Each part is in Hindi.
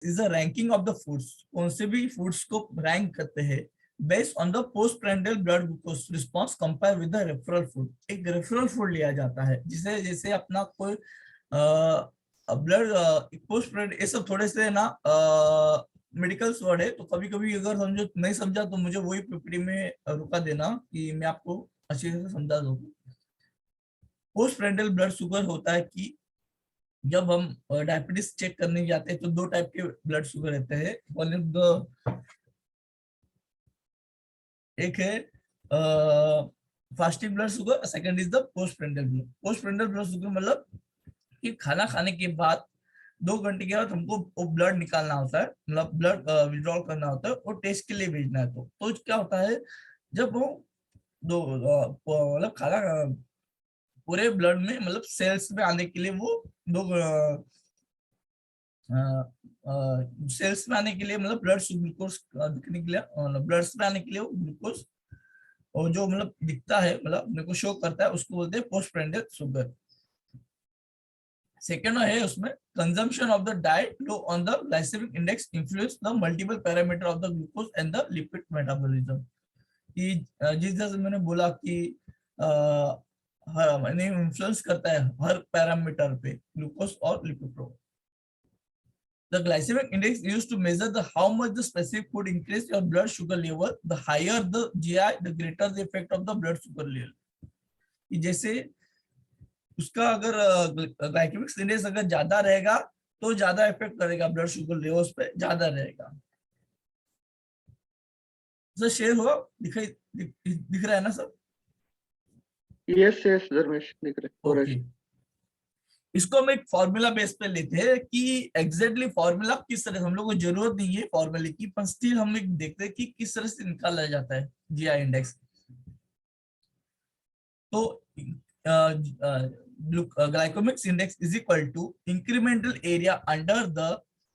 Is the ranking of the foods, कौन से भी फूड्स को रैंक करते हैं based on the postprandial blood glucose response compare with the referral food. एक रेफरल फूड लिया जाता है जिसे जैसे अपना कोई ब्लड पोस्टप्रेंड, ये सब थोड़े से ना मेडिकल वर्ड है, तो कभी कभी अगर समझो नहीं समझा तो मुझे वही पीपीटी में रुका देना कि मैं आपको अच्छी तरह से समझा दूँ। पोस्टप्रेंडियल ब्लड शुगर होता है कि जब हम डायबिटीज चेक करने जाते हैं तो दो टाइप के ब्लड शुगर रहते हैं। वन इज द, एक है fasting blood sugar, second is the postprandial blood. Postprandial blood sugar मतलब कि खाना खाने के बाद 2 घंटे के बाद हमको वो ब्लड निकालना होता है, मतलब ब्लड विड्रॉल करना होता है और टेस्ट के लिए भेजना है। तो क्या होता है, जब वो दो मतलब खाना पूरे ब्लड में मतलब सेल्स में आने के लिए वो दो सेल्स में आने के लिए मतलब ब्लड ग्लूकोज दिखने के लिए, ब्लड में आने के लिए वो ग्लूकोज और जो मतलब दिखता है मतलब मेरे को शो करता है उसको बोलते हैं पोस्टप्रेंडियल शुगर। सेकेंड है उसमें consumption of the diet low on the glycemic index influence the multiple parameter of the glucose and the lipid metabolism. कि जिस तरह से मैंने बोला कि मैंने इन्फ्लुएंस करता है हर पैरामीटर पे ग्लूकोज और लिपिड को। The glycemic index used to measure the how much the specific food increase your blood sugar level. The higher the GI, the greater the effect of the blood sugar level. कि जैसे उसका अगर ग्लाइकेमिक इंडेक्स अगर ज्यादा रहेगा तो ज्यादा इफेक्ट करेगा ब्लड शुगर लेवल्स पे, ज्यादा रहेगा। सर शेयर हुआ, दिख रहा है ना सर? यस यस धर्मेश, दिख रहा है। ओके, इसको हम एक फॉर्मूला बेस पे लेते हैं कि एग्जैक्टली फॉर्मूला किस तरह से, हम लोग को जरूरत नहीं है फॉर्मूले की, पर स्टिल हम एक देखते हैं कि किस तरह से निकाला जाता है जीआई इंडेक्स। तो glycemic index is equal to incremental area under the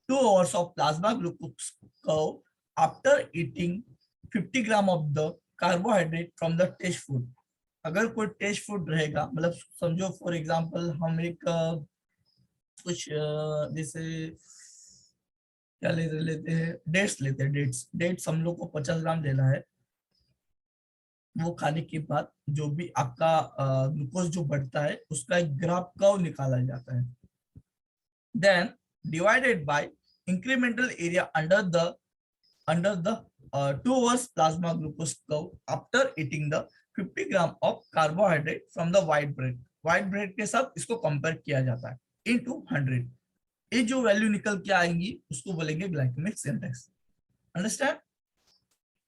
2 hours of plasma glucose curve after eating 50 gram of the carbohydrate from the test food। अगर कोई टेस्ट फूड रहेगा, मतलब समझो फॉर एग्जांपल हम एक कुछ जैसे क्या लेते हैं, डेट्स लेते हैं। डेट्स हम लोग को 50 ग्राम लेना है। वो खाने के बाद जो भी आपका ग्लूकोज जो बढ़ता है उसका एक ग्राफ कर्व निकाला जाता है, then divided by incremental area under the 2 hours plasma glucose curve after eating the 50 gram of carbohydrate from the white bread. White bread के साथ इसको कंपेयर किया जाता है इनटू 100। ये जो वैल्यू निकल के आएंगी उसको बोलेंगे ग्लाइकेमिक इंडेक्स। अंडरस्टैंड?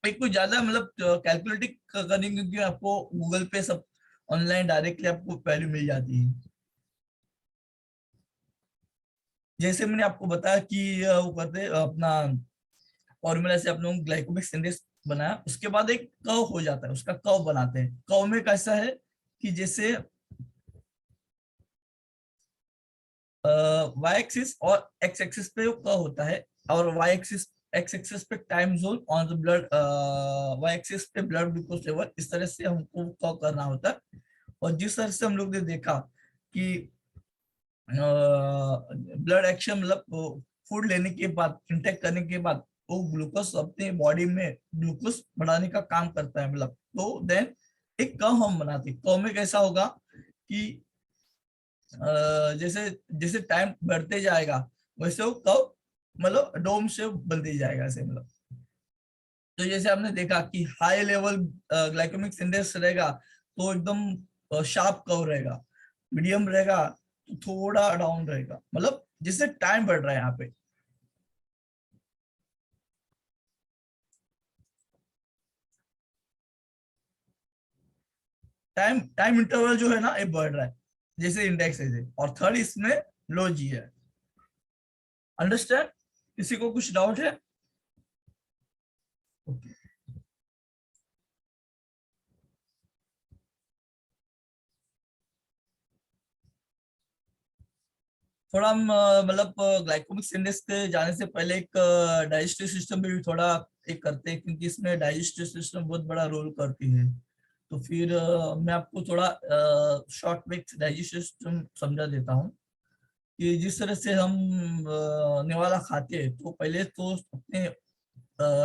कुछ ज्यादा मतलब कैलकुलेटिंग करने, क्योंकि आपको गूगल पे सब ऑनलाइन डायरेक्टली आपको वैल्यू मिल जाती है। जैसे मैंने आपको बताया कि वो करते अपना फॉर्मूला से आप लोग ग्लाइकेमिक इंडेक्स बनाया, उसके बाद एक कर्व हो जाता है, उसका कर्व बनाते हैं। कर्व में कैसा है कि जैसे वाई एक्सिस और एक्स एक्सिस पे कर्व होता है, और वाई एक्सिस एक्स एक्सिस पे time zone on the blood, Y axis पे ब्लड ग्लूकोज लेवल, इस तरह से हमको कर्व करना होता है। और जिस तरह से हम लोग ने देखा कि ब्लड एक्शन मतलब फूड लेने के बाद, इंटेक करने के बाद वो ग्लूकोज अपने बॉडी में ग्लूकोज बढ़ाने का काम करता है, मतलब तो देन एक कर्व हम बनाते हैं। कर्व में कैसा होगा कि जैसे जैसे टाइम बढ़ते जाएगा वैसे वो कर्व मतलब डोम शेप बनते जाएगा ऐसे, मतलब तो जैसे आपने देखा कि हाई लेवल ग्लाइकेमिक इंडेक्स रहेगा तो एकदम शार्प कर्व रहेगा, मीडियम रहेगा तो थोड़ा डाउन रहेगा, मतलब जिससे टाइम बढ़ रहा है यहाँ पे। टाइम इंटरवल जो है ना ये बढ़ रहा है जैसे इंडेक्स है, और थर्ड इसमें लो जी है। अंडरस्टैंड? किसी को कुछ डाउट है? okay. थोड़ा हम मतलब ग्लाइकोमिक इंडेक्स के जाने से पहले एक डाइजेस्टिव सिस्टम पे भी थोड़ा एक करते हैं, क्योंकि इसमें डाइजेस्टिव सिस्टम बहुत बड़ा रोल करती है। तो फिर मैं आपको थोड़ा शॉर्ट में डाइजेस्टिव सिस्टम समझा देता हूँ। कि जिस तरह से हम निवाला खाते हैं तो पहले तो अपने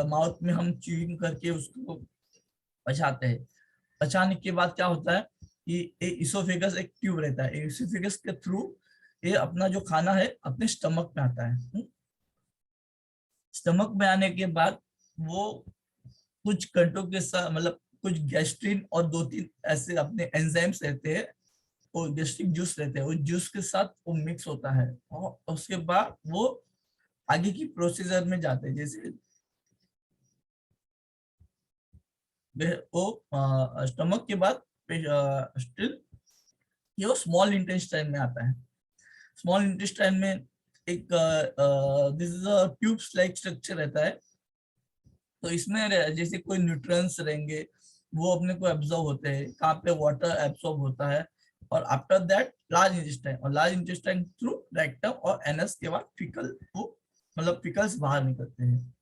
माउथ में हम च्यूइंग करके उसको पचाते हैं। पचाने के बाद क्या होता है कि इसोफेगस एक ट्यूब रहता है, इसोफेगस के थ्रू ये अपना जो खाना है अपने स्टमक में आता है। स्टमक में आने के बाद वो कुछ घंटों के साथ मतलब कुछ गैस्ट्रिन और 2-3 ऐसे अपने एंजाइम्स रहते हैं, वो गैस्ट्रिक जूस रहते हैं, उस जूस के साथ वो मिक्स होता है और उसके बाद वो आगे की प्रोसीजर में जाते हैं। जैसे वो स्टमक के बाद स्टिल ये वो स्मॉल इंटेस्टाइन में आता है। स्मॉल इंटेस्टाइन में एक this is a tubes like structure रहता है। तो इसमें जैसे कोई न्यूट्रिएंट्स रहेंगे वो अपने को एब्जॉर्ब होते हैं, कहाँ पे वाटर एब्जॉर्ब होता है, और आफ्टर दैट लार्ज इंटेस्टाइन, और लार्ज इंटेस्टाइन थ्रू रेक्टम और एनस के बाद फिकल वो मतलब फिकल्स बाहर निकलते हैं।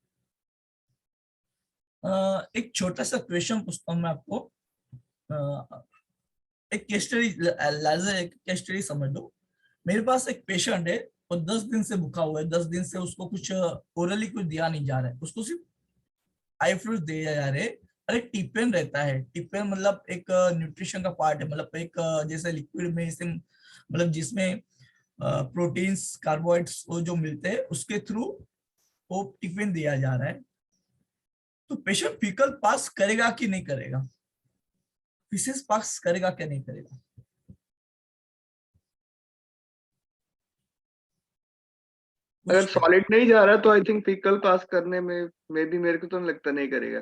एक छोटा सा क्वेश्चन पूछता हूँ मैं आपको। एक केस स्टडी, एक केस स्टडी समझ लो। मेरे पास एक पेशेंट है, वो 10 दिन से भूखा हुआ है, 10 दिन से उसको कुछ ओरली कुछ दिया नहीं जा रहा है, उसको सिर्फ आई फ्रूट दिया जा रहे। अरे टिपेन रहता है, टिपेन मतलब एक न्यूट्रिशन का पार्ट है, मतलब एक जैसे लिक्विड में इसे मतलब जिसमें प्रोटीन्स कार्बोहाइड्रेट्स वो जो मिलते हैं उसके थ्रू वो टिफिन दिया जा रहा है। तो पेशेंट फीकल पास करेगा कि नहीं करेगा, फीसेस पास करेगा क्या नहीं करेगा? अगर कुछ सॉलिड नहीं जा रहा तो आई थिंक फीकल पास करने में मे बी, मेरे को तो नहीं लगता नहीं करेगा।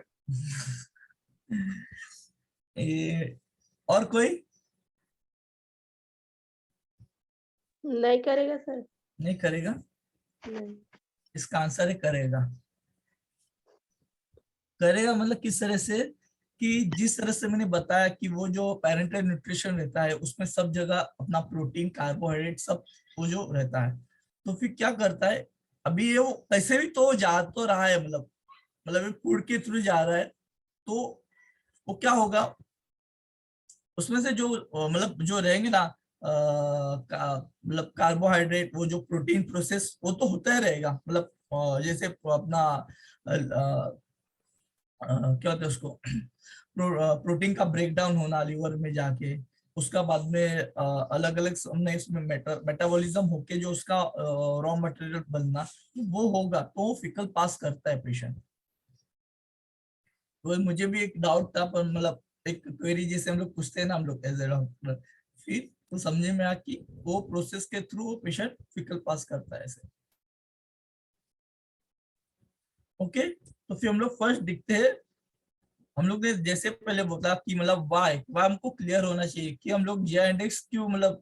और कोई नहीं करेगा सर। नहीं करेगा? नहीं। इसका आंसर है करेगा। करेगा मतलब किस तरह से कि जिस तरह से मैंने बताया कि वो जो पेरेंटल न्यूट्रिशन रहता है उसमें सब जगह अपना प्रोटीन कार्बोहाइड्रेट सब वो जो रहता है, तो फिर क्या करता है, अभी ये वो कैसे भी तो जा तो रहा है, मतलब फूड के थ्रू जा रहा है, तो वो क्या होगा उसमें से जो मतलब जो रहेंगे ना मतलब कार्बोहाइड्रेट, वो जो प्रोटीन प्रोसेस वो तो होता ही रहेगा, मतलब जैसे अपना क्या होता है उसको प्रोटीन का ब्रेकडाउन होना लीवर में जाके, उसका बाद में अलग अलग हमने इसमें मेटाबॉलिज्म होके जो उसका रॉ मटेरियल बनना वो होगा, तो वो फिकल पास करता है पेशेंट। तो मुझे भी एक डाउट था, पर मतलब एक क्वेरी जैसे हम लोग पूछते हैं ना हम लोग एज ए डॉक्टर, फिर तो समझे में आ कि वो प्रोसेस के थ्रू वो पेशेंट फिकल पास करता है ऐसे। ओके, तो फिर हम लोग फर्स्ट दिखते हैं। हम लोग ने जैसे पहले बोला कि मतलब वाई वाई हमको क्लियर होना चाहिए कि हम लोग जीआई इंडेक्स क्यों मतलब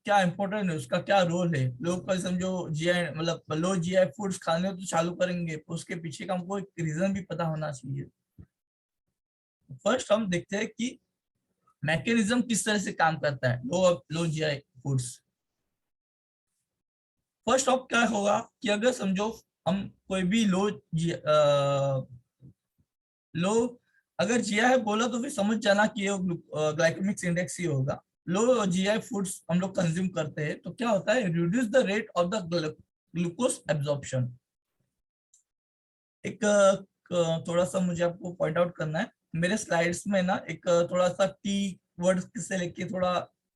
क्या इंपॉर्टेंट है, उसका क्या रोल है। लोग का समझो जीआई मतलब लो जीआई फूड्स खाने तो चालू करेंगे, उसके पीछे का हमको एक रीजन भी पता होना चाहिए। फर्स्ट हम देखते हैं कि मैकेनिज्म किस तरह से काम करता है low GI foods. First of क्या होगा कि अगर समझो हम कोई भी लो अगर जीआई बोला तो फिर समझ जाना कि ये ग्लाइकेमिक इंडेक्स ही होगा। लो जीआई फूड्स हम लोग कंज्यूम करते हैं तो क्या होता है, reduce the rate of the glucose absorption. एक थोड़ा सा मुझे आपको पॉइंट आउट करना है, मेरे स्लाइड्स में ना एक थोड़ा सा टी वर्ड से लेके थोड़ा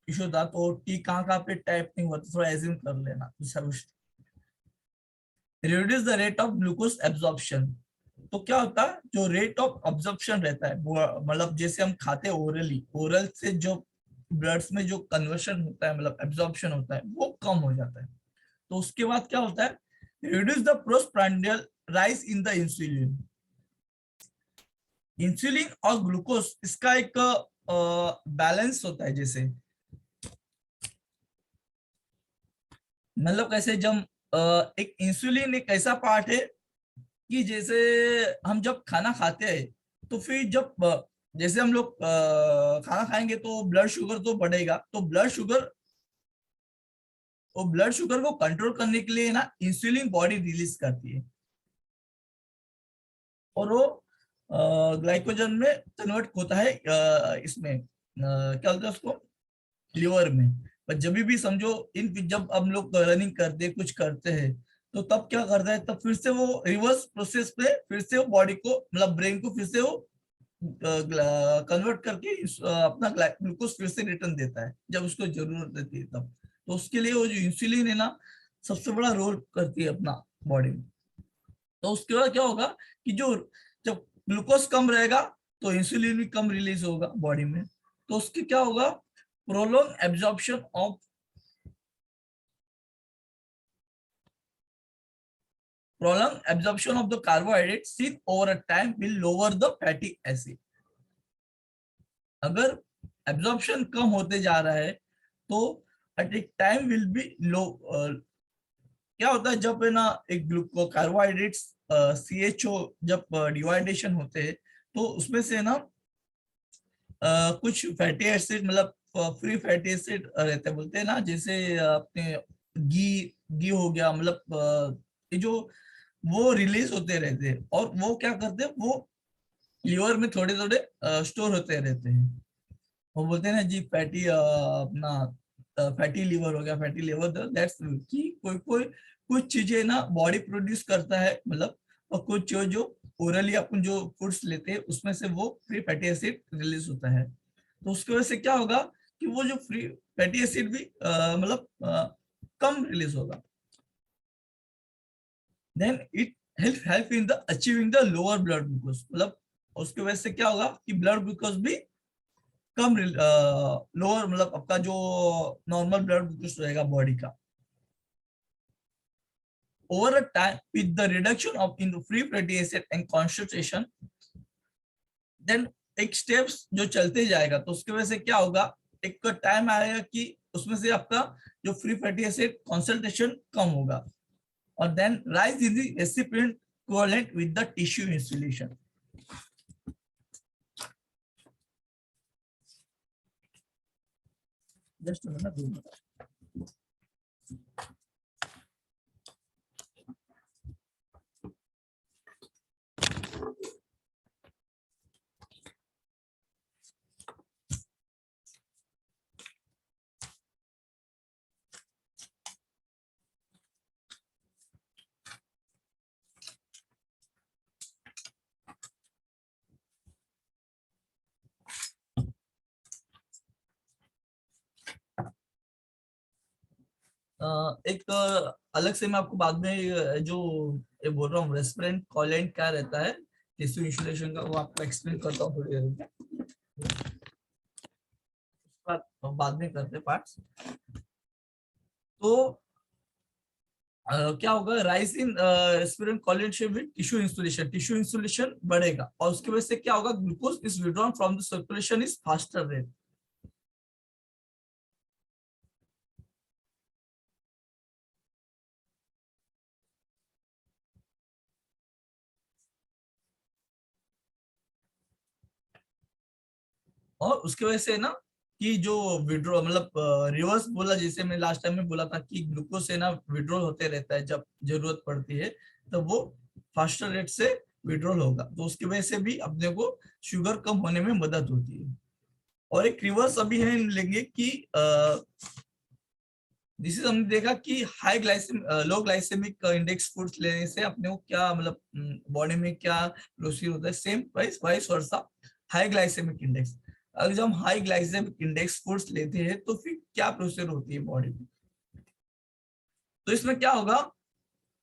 इशू था, तो टी कहाँ पे टाइप नहीं हुआ, तो थोड़ा एज्यूम कर लेना। Reduce the rate of glucose absorption, तो क्या होता है जो रेट ऑफ ऑब्जॉर्प्शन रहता है मतलब जैसे हम खाते हैं ओरली, ओरल से जो ब्लड्स में जो कन्वर्शन होता है मतलब एब्जॉर्प्शन होता है वो कम हो जाता है। तो उसके बाद क्या होता है, reduce the postprandial rise in the insulin. Insulin और ग्लूकोज इसका एक बैलेंस होता है, जैसे मतलब कैसे जब एक इंसुलिन एक ऐसा पार्ट है कि जैसे हम जब खाना खाते हैं तो फिर जब जैसे हम लोग खाना खाएंगे तो ब्लड शुगर तो बढ़ेगा, तो ब्लड शुगर को कंट्रोल करने के लिए ना इंसुलिन बॉडी रिलीज करती है, और वो ग्लाइकोजन में कन्वर्ट होता है इसमें क्या बोलते हैं उसको, लिवर में। पर जब भी समझो इन जब हम लोग रनिंग करते हैं, कुछ करते हैं, तो तब क्या करता है, तब फिर से वो रिवर्स प्रोसेस पे फिर से वो बॉडी को मतलब ब्रेन को फिर से वो कन्वर्ट करके अपना ग्लूकोज फिर से रिटर्न देता है जब उसको जरूरत रहती है तब। तो उसके लिए वो जो इंसुलिन है ना, सबसे बड़ा रोल करती है अपना बॉडी में। तो उसके बाद क्या होगा कि जो जब ग्लूकोज कम रहेगा तो इंसुलिन भी कम रिलीज होगा बॉडी में। तो उसके क्या होगा, prolong absorption of the carbohydrate seen over a time will lower the fatty acid. अगर एब्जॉर्प्शन कम होते जा रहा है तो at a time will be low. क्या होता है जब है ना एक ग्लूको कार्बोहाइड्रेट्स CHO जब डिवाइडेशन होते हैं तो उसमें से ना कुछ फैटी एसिड मतलब फ्री फैटी एसिड रहते हैं, बोलते हैं ना, जैसे अपने घी हो गया, मतलब ये जो वो रिलीज होते रहते हैं और वो क्या करते हैं, वो लीवर में थोड़े थोड़े स्टोर होते रहते हैं। वो बोलते हैं ना जी फैटी अपना फैटी लीवर हो गया, फैटी लीवर, दैट्स कि कोई कोई कुछ चीजें ना बॉडी प्रोड्यूस करता है, मतलब और कुछ जो ओरली अपन जो फूड्स लेते हैं उसमें से वो फ्री फैटी एसिड रिलीज होता है। तो उसकी वजह से क्या होगा कि वो जो फ्री फैटी एसिड भी मतलब कम रिलीज होगा। Then it help in the achieving the lower blood glucose, मतलब उसकी वजह से क्या होगा कि ब्लड ग्लूकोज भी कम लोअर, मतलब आपका जो नॉर्मल ब्लड ग्लूकोज रहेगा बॉडी का over a time with the reduction of in the free fatty acid and concentration. Then एक स्टेप्स जो चलते जाएगा तो उसकी वजह से क्या होगा, एक टाइम आएगा कि उसमें से आपका जो फ्री फैटी एसिड कॉन्सेंट्रेशन कम होगा और then rise in the recipient covalent with the tissue insulation. Just a minute. एक अलग से मैं आपको बाद में जो ये बोल रहा हूँ रेस्पिरेंट कॉलेंट क्या रहता है टिश्यू इंसुलेशन का, वो आपको एक्सप्लेन करता हूँ थोड़ी देर में, बाद में करते पार्ट्स। तो क्या होगा, rise in respiratory quotient with tissue insulation, tissue insulation बढ़ेगा और उसकी वजह से क्या होगा, glucose is withdrawn from the circulation is faster rate. और उसकी वजह से ना कि जो विड्रॉ मतलब रिवर्स बोला, जैसे मैं लास्ट टाइम में बोला था कि ग्लूकोज से ना विड्रॉल होते रहता है जब जरूरत पड़ती है, तो वो फास्टर रेट से विड्रॉल होगा, तो उसकी वजह से भी अपने को शुगर कम होने में मदद होती है। और एक रिवर्स अभी है लेंगे कि जिसे हमने देखा कि हाई ग्लाइसेम लो ग्लाइसेमिक इंडेक्स फूड्स लेने से अपने को क्या मतलब बॉडी में क्या प्रोसीड होता है, same vice vice versa high glycemic index. अगर जब हम हाई ग्लाइसेमिक इंडेक्स फूड्स लेते हैं तो फिर क्या प्रोसीड होती है बॉडी में, तो इसमें क्या होगा,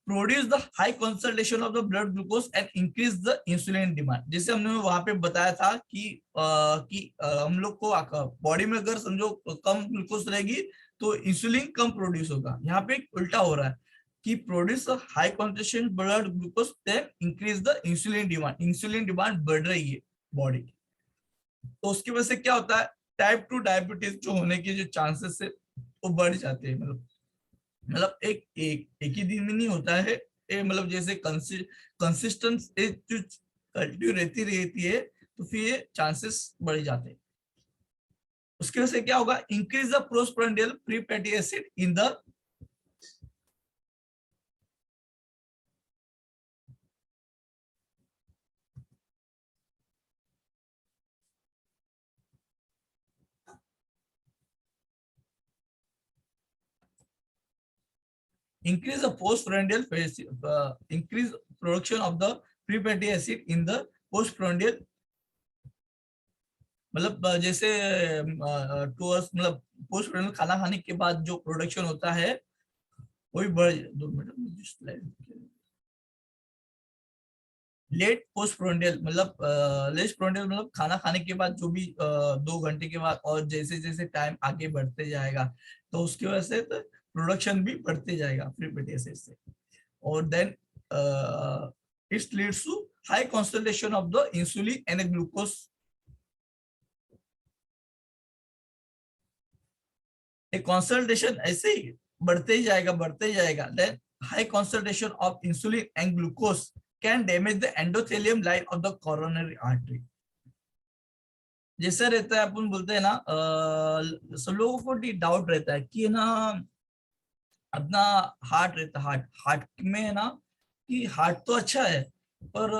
produce the high concentration of the blood glucose and increase the insulin demand. जैसे हमने वहां पे बताया था कि हम लोग को बॉडी में अगर समझो कम ग्लूकोज रहेगी तो इंसुलिन कम प्रोड्यूस होगा। यहाँ पे उल्टा हो रहा है कि produce high concentration blood glucose then increase the insulin demand, insulin demand बढ़ रही है बॉडी की। तो उसकी वजह से क्या होता है, टाइप 2 डायबिटीज जो होने के जो चांसेस है वो बढ़ जाते हैं। मतलब एक ही दिन में नहीं होता है ये, मतलब जैसे कंसिस्टेंट जो कंटिन्यू रहती है तो फिर ये चांसेस बढ़ जाते हैं। उसकी वजह से क्या होगा, increase the postprandial free fatty acid in the increase the postprandial phase, increase production of the free fatty acid in the postprandial, मतलब जैसे 2 hours मतलब postprandial खाना खाने के बाद जो प्रोडक्शन होता है वही बढ़ 2 मिनट लेट पोस्टप्रांडियल मतलब लेट प्रोंडियल मतलब खाना खाने के बाद जो भी 2 घंटे के बाद, और जैसे जैसे टाइम आगे बढ़ते जाएगा तो उसकी वजह से प्रोडक्शन भी बढ़ते जाएगा फ्री फैटी एसिड से, और then it leads to high concentration of the insulin and glucose. एक कॉन्सेंट्रेशन ऐसे ही बढ़ते ही जाएगा then high concentration of insulin and glucose can damage the endothelium line of the coronary artery। जैसे रहता है अपन बोलते हैं ना, सब लोगों को डाउट रहता है कि ना अपना हार्ट रहता है, हार्ट में है ना कि हार्ट तो अच्छा है पर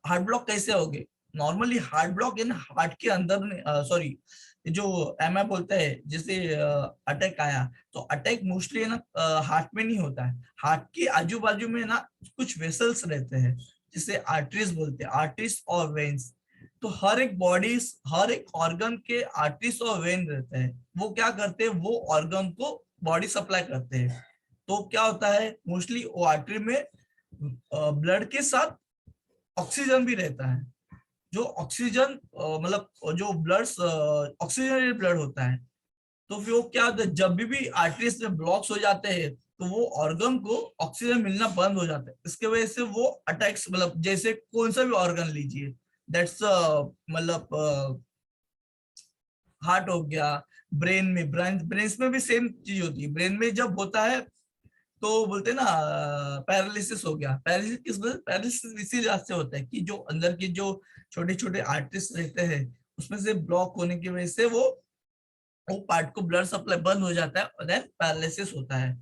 हार्ट ब्लॉक कैसे हो गए। Normally heart block in heart के अंदर सॉरी जो एमआई बोलते हैं, जैसे अटैक आया तो अटैक मोस्टली है ना हार्ट में नहीं होता है, हार्ट के आजू बाजू में ना कुछ वेसल्स रहते हैं जिसे आर्टरीज बोलते हैं, आर्टरीज और वेन्स। तो हर एक बॉडी हर एक ऑर्गन के आर्टरीज और वेन रहते हैं, वो क्या करते हैं वो ऑर्गन को बॉडी सप्लाई करते हैं। तो क्या होता है मोस्टली वो आर्टरी में ब्लड के साथ ऑक्सीजन भी रहता है, जो ऑक्सीजन मतलब जो ब्लड ऑक्सीजन ब्लड होता है। तो फिर वो क्या होता है जब भी आर्टरीज में ब्लॉक्स हो जाते हैं तो वो ऑर्गन को ऑक्सीजन मिलना बंद हो जाता है, इसके वजह से वो अटैक्स मतलब जैसे कौन सा भी ऑर्गन लीजिए, दैट्स मतलब हार्ट हो गया, ब्रेन में ब्रेन में भी सेम चीज होती है, ब्रेन में जब होता है तो बोलते हैं ना पैरालिसिस हो गया। पैरालिसिस किस वजह पैरालिसिस इसी वजह से होता है कि जो अंदर के जो छोटे छोटे आर्टरीज रहते हैं उसमें से ब्लॉक होने की वजह से वो पार्ट को ब्लड सप्लाई बंद हो जाता है और देन पैरालिसिस होता है।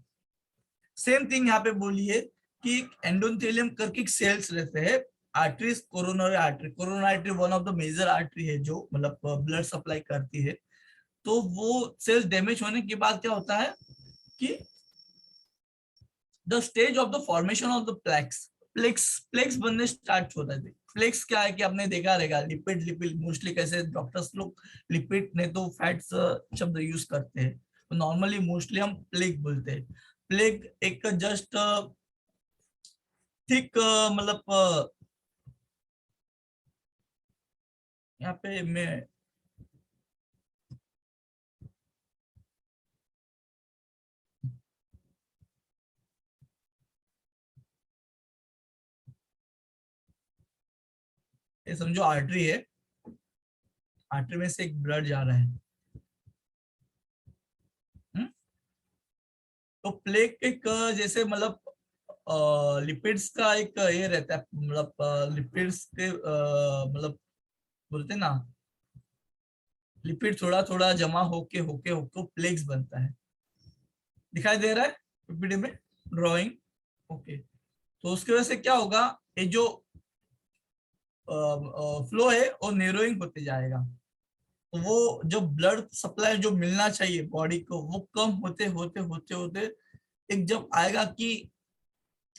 सेम थिंग यहाँ पे बोलिए कि एंडोथेलियम करके सेल्स रहते हैं, arteries coronary artery, coronary artery one of the major artery है जो मतलब ब्लड सप्लाई करती है। तो वो सेल्स डैमेज होने के बाद क्या होता है कि the stage of the formation of the plaques, plaques बनने स्टार्ट होता है। प्लेक्स क्या है कि आपने देखा रहेगा लिपिड लिपिड मोस्टली कैसे डॉक्टर्स लोग लिपिड नहीं तो फैट्स शब्द यूज करते हैं, तो नॉर्मली मोस्टली हम प्लेग बोलते हैं। प्लेग एक जस्ट थिक मतलब यहाँ पे मैं ये समझो आर्टरी है, आर्टरी में से एक ब्लड जा रहा है। हुँ? तो प्लेग एक जैसे मतलब लिपिड्स का एक ये रहता है, मतलब लिपिड्स के मतलब बोलते हैं ना लिपिड थोड़ा थोड़ा जमा होके होके होके प्लेक्स बनता है। दिखाई दे रहा है पीपीटी में ड्राइंग? ओके। तो उसकी वजह से क्या होगा, ये जो फ्लो है वो नेरोइंग होते जाएगा, तो वो जो ब्लड सप्लाई जो मिलना चाहिए बॉडी को वो कम होते होते होते होते एक जब आएगा कि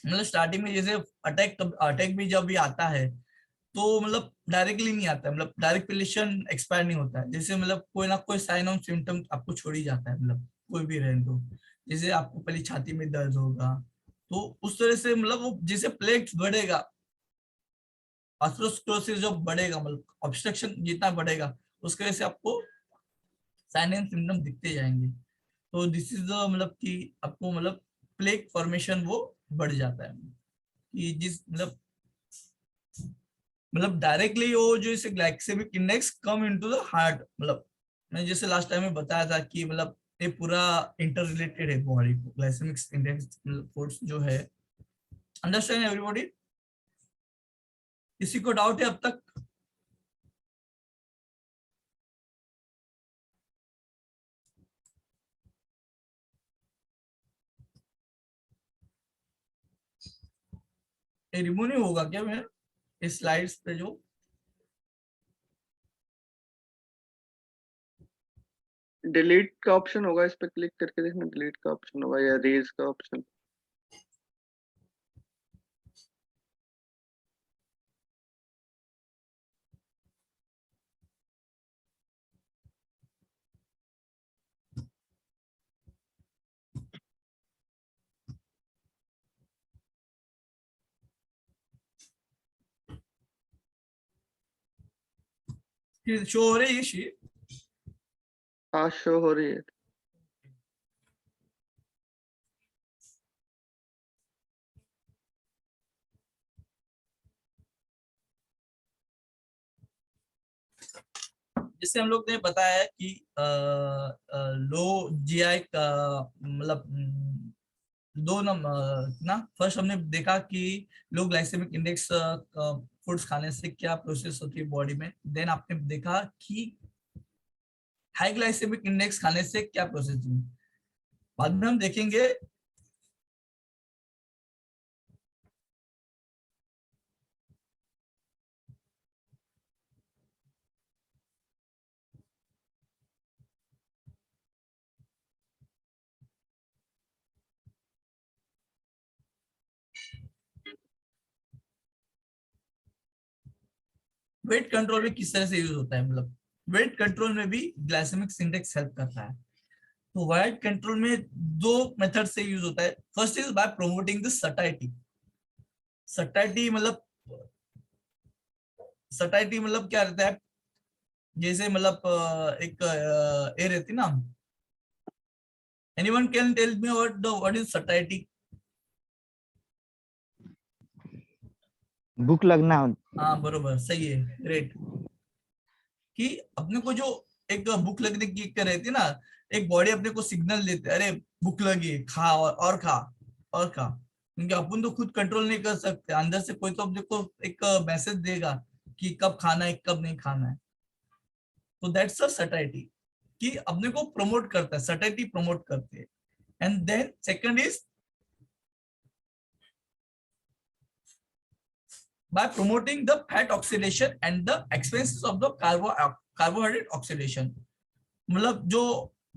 मतलब स्टार्टिंग में जैसे अटैक भी जब भी आता है तो मतलब डायरेक्टली नहीं आता है, मतलब डायरेक्ट पेलिशन एक्सपायर नहीं होता है, जैसे मतलब कोई ना कोई साइन ऑफ सिम्टम आपको छोड़ ही जाता है, मतलब कोई भी रहे तो जैसे आपको पहले छाती में दर्द होगा तो उस तरह से मतलब वो जैसे प्लेट बढ़ेगा, एथेरोस्क्लेरोसिस जो बढ़ेगा मतलब ऑब्स्ट्रक्शन जितना बढ़ेगा उसके वजह से आपको साइन एंड सिम्टम दिखते जाएंगे। तो दिस इज मतलब कि आपको मतलब प्लेग फॉर्मेशन वो बढ़ जाता है कि जिस मतलब डायरेक्टली वो जो इसे glycemic index come into the heart, मतलब मैं जैसे लास्ट टाइम में बताया था कि मतलब ये पूरा इंटर रिलेटेड है बॉडी को, ग्लाइसेमिक इंडेक्स फोर्स जो है। Understand everybody? किसी को डाउट है अब तक? ये रिमूव नहीं होगा क्या मैं इस स्लाइड्स पे जो डिलीट का ऑप्शन होगा, इस पे क्लिक करके देखना, डिलीट का ऑप्शन होगा या रेज का ऑप्शन। शो हो रही है शीट? हाँ शो हो रही है। जिससे हम लोग ने बताया कि लो जीआई का मतलब दो नंबर ना, फर्स्ट हमने देखा कि लो ग्लाइसेमिक इंडेक्स फूड्स खाने से क्या प्रोसेस होती है बॉडी में। देन आपने देखा कि हाई ग्लाइसेमिक इंडेक्स खाने से क्या प्रोसेस हुई। बाद में हम देखेंगे वेट कंट्रोल में किस तरह से यूज होता है। मतलब वेट कंट्रोल में भी ग्लाइसेमिक इंडेक्स हेल्प करता है। तो वेट कंट्रोल में दो मेथड से यूज होता है। First is by promoting the satiety. Satiety मतलब, सटाइटी मतलब क्या रहता है, जैसे मतलब एक ए रहती ना, anyone can tell me what is satiety? भूख लगना। हाँ बरोबर, सही है, ग्रेट। कि अपने को जो एक भूख लगने की एक रहती है ना, एक बॉडी अपने को सिग्नल देती है, अरे भूख लगी है, खा और खा और खा। क्योंकि अपन तो खुद कंट्रोल नहीं कर सकते, अंदर से कोई तो अपने को एक मैसेज देगा कि कब खाना है कब नहीं खाना है। तो दैट्स अ सटाइटी, कि अपने को प्रमोट करता है, सटाइटी प्रमोट करती है। And then second is by promoting the fat oxidation and the expenses of the carbohydrate oxidation। मतलब जो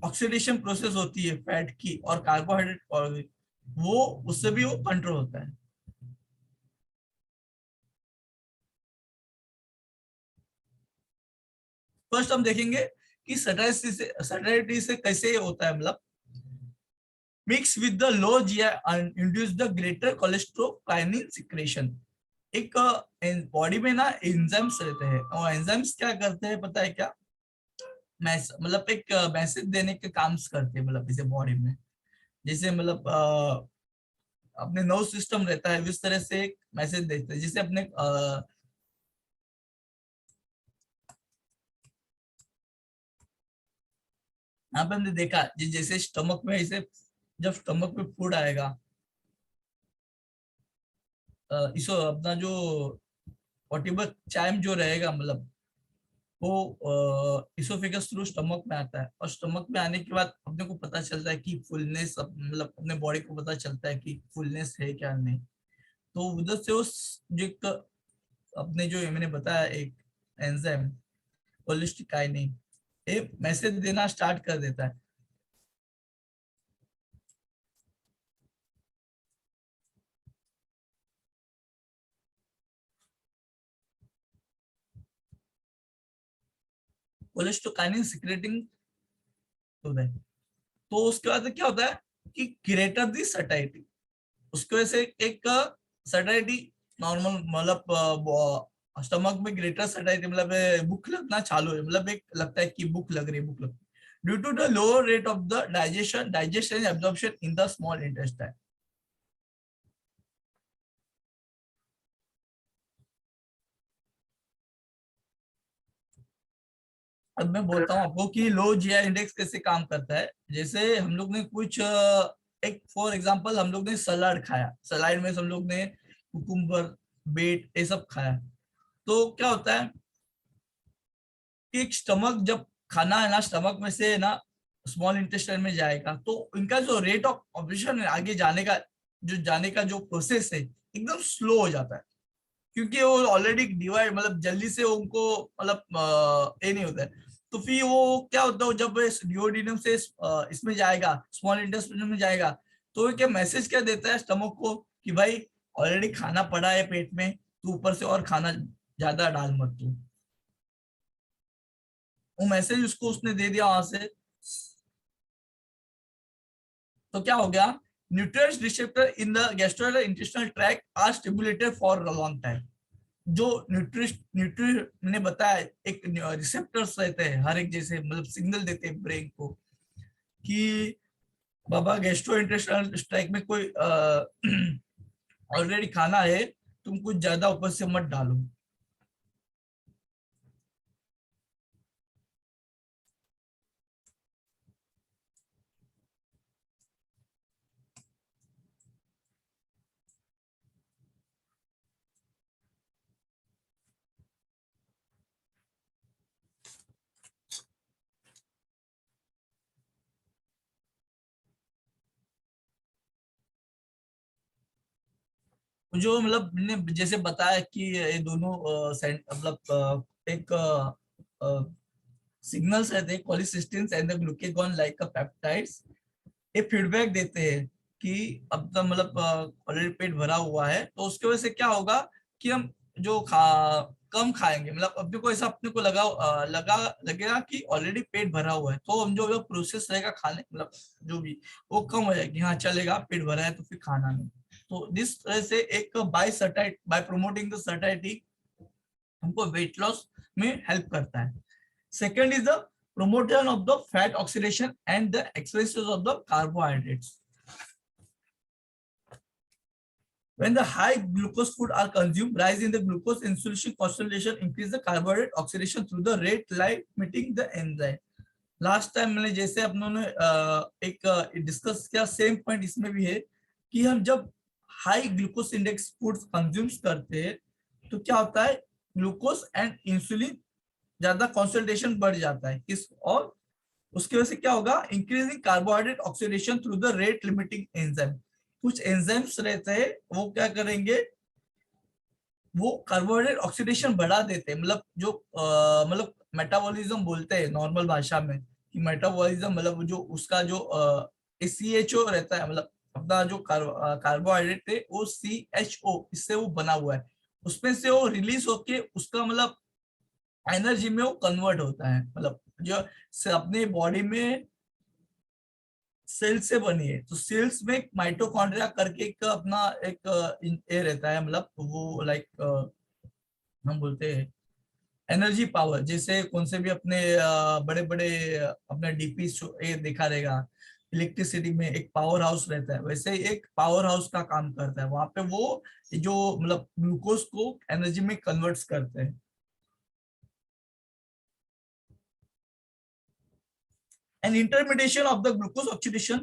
ऑक्सीडेशन प्रोसेस होती है फैट की और कार्बोहाइड्रेट, और वो उससे भी वो कंट्रोल होता है। फर्स्ट हम देखेंगे कि सटाइटी से कैसे होता है। मतलब mix with the low GI and induce the greater cholecystokinin secretion. एक बॉडी में ना एंजाइम्स रहते हैं, और एंजाइम्स क्या करते हैं पता है क्या? मतलब एक मैसेज देने के काम करते हैं, मतलब इसे बॉडी में, जैसे मतलब अपने नर्व सिस्टम रहता है इस तरह से एक मैसेज देते हैं। जैसे अपने यहाँ पे हमने देखा जैसे स्टमक में, ऐसे जब स्टमक में फूड आएगा, इसो अपना जो वॉटिबल चाइम जो रहेगा, मतलब वो इसोफेगस थ्रू स्टमक में आता है, और स्टमक में आने के बाद अपने को पता चलता है कि फुलनेस, मतलब अपने बॉडी को पता चलता है कि फुलनेस है क्या नहीं। तो उधर से उस जो एक अपने जो मैंने बताया एक एंजाइम कोलेस्टिकाइनिन, ये मैसेज देना स्टार्ट कर देता है। कोलेस्टिकाइनिन सिक्रेटिंग होता है। तो उसके बाद क्या होता है कि ग्रेटर दी सटाइटी, उसकी वजह से एक सटाइटी नॉर्मल, मतलब स्टमक में ग्रेटर सटाइटी, मतलब भूख लगना चालू है, मतलब एक लगता है कि भूख लग रही है, भूख लग, due to the lower rate of the digestion absorption in the small intestine. अब मैं बोलता हूँ आपको कि लो जीआई इंडेक्स कैसे काम करता है। जैसे हम लोग ने कुछ एक फॉर एग्जांपल हम लोग ने सलाद खाया, सलाद में हम लोग ने कुकुम्बर, बीट, ये सब खाया। तो क्या होता है कि स्टमक जब खाना है ना, स्टमक में से ना स्मॉल इंटेस्टाइन में जाएगा, तो इनका जो रेट ऑफ ऑपरेशन है आगे जाने का जो प्रोसेस है एकदम स्लो हो जाता है। क्योंकि वो ऑलरेडी डिवाइड, मतलब जल्दी से उनको मतलब ये नहीं होता है। तो फिर वो क्या होता है, जब डिओडिनम से इसमें जाएगा, स्मॉल इंटेस्टाइन में जाएगा, तो ये क्या मैसेज क्या देता है स्टमक को कि भाई ऑलरेडी खाना पड़ा है पेट में, तो ऊपर से और खाना ज्यादा डाल मत तू। वो मैसेज उसको उसने दे दिया वहां से। तो क्या हो गया, nutrients receptor in the gastrointestinal tract are stimulated for a long time. जो न्यूट्री ने बताया, एक रिसेप्टर्स रहते हैं हर एक, जैसे मतलब सिग्नल देते हैं ब्रेन को कि बाबा गैस्ट्रो इंटेस्टाइनल स्ट्राइक में कोई ऑलरेडी खाना है, तुम कुछ ज्यादा ऊपर से मत डालो। जो मतलब ने जैसे बताया कि ये दोनों मतलब एक सिग्नल्स रहते हैं, cholecystokinin and the glucagon like a peptides. ये फीडबैक देते हैं कि अब तक मतलब ऑलरेडी पेट भरा हुआ है, तो उसकी वजह से क्या होगा कि हम जो कम खाएंगे, मतलब अपने को ऐसा अपने को लगेगा कि ऑलरेडी पेट भरा हुआ है, तो हम जो प्रोसेस रहेगा खाने मतलब जो भी, वो कम हो जाएगी। हाँ चलेगा, पेट भरा है तो फिर खाना नहीं। तो जिस तरह से एक बाय प्रोमोटिंग द सैटिस्फैक्शन हमको वेट लॉस में हेल्प करता है। Second is the promotion of the fat oxidation and the expenses of the carbohydrates. When the high glucose food are consumed, rise in the glucose insulin concentration increase the carbohydrate oxidation through the rate limiting the enzyme. Last time मैंने जैसे अपनों ने एक डिस्कस किया, सेम पॉइंट इसमें भी है कि हम जब high glucose index foods consumes करते हैं तो क्या होता है, ग्लूकोज एंड इंसुलिन ज्यादा कॉन्सेंट्रेशन बढ़ जाता है किस, और उसकी वजह से क्या होगा, increasing carbohydrate oxidation through the rate limiting enzyme. कुछ एंजाइम्स रहते हैं वो क्या करेंगे, वो कार्बोहाइड्रेट ऑक्सीडेशन बढ़ा देते हैं, मतलब जो मतलब मेटाबॉलिज्म बोलते हैं नॉर्मल भाषा में, कि मेटाबॉलिज्म मतलब जो उसका जो CHO रहता है, मतलब अपना जो कार्बोहाइड्रेट है वो CHO इससे वो बना हुआ है, उसमें से वो रिलीज होके उसका मतलब एनर्जी में वो कन्वर्ट होता है। मतलब जो अपने बॉडी में सेल्स से बनी है, तो सेल्स में एक माइटोकॉन्ड्रिया करके एक अपना एक ये रहता है, मतलब वो लाइक हम बोलते हैं एनर्जी पावर, जैसे कौन से भी अपने बड़े बड़े अपने डीपी ये देखा रहेगा, इलेक्ट्रिसिटी में एक पावर हाउस रहता है, वैसे ही एक पावर हाउस का काम करता है, वहां पे वो जो मतलब ग्लूकोज को एनर्जी में कन्वर्ट्स करते हैं। An intermediation of the glucose oxidation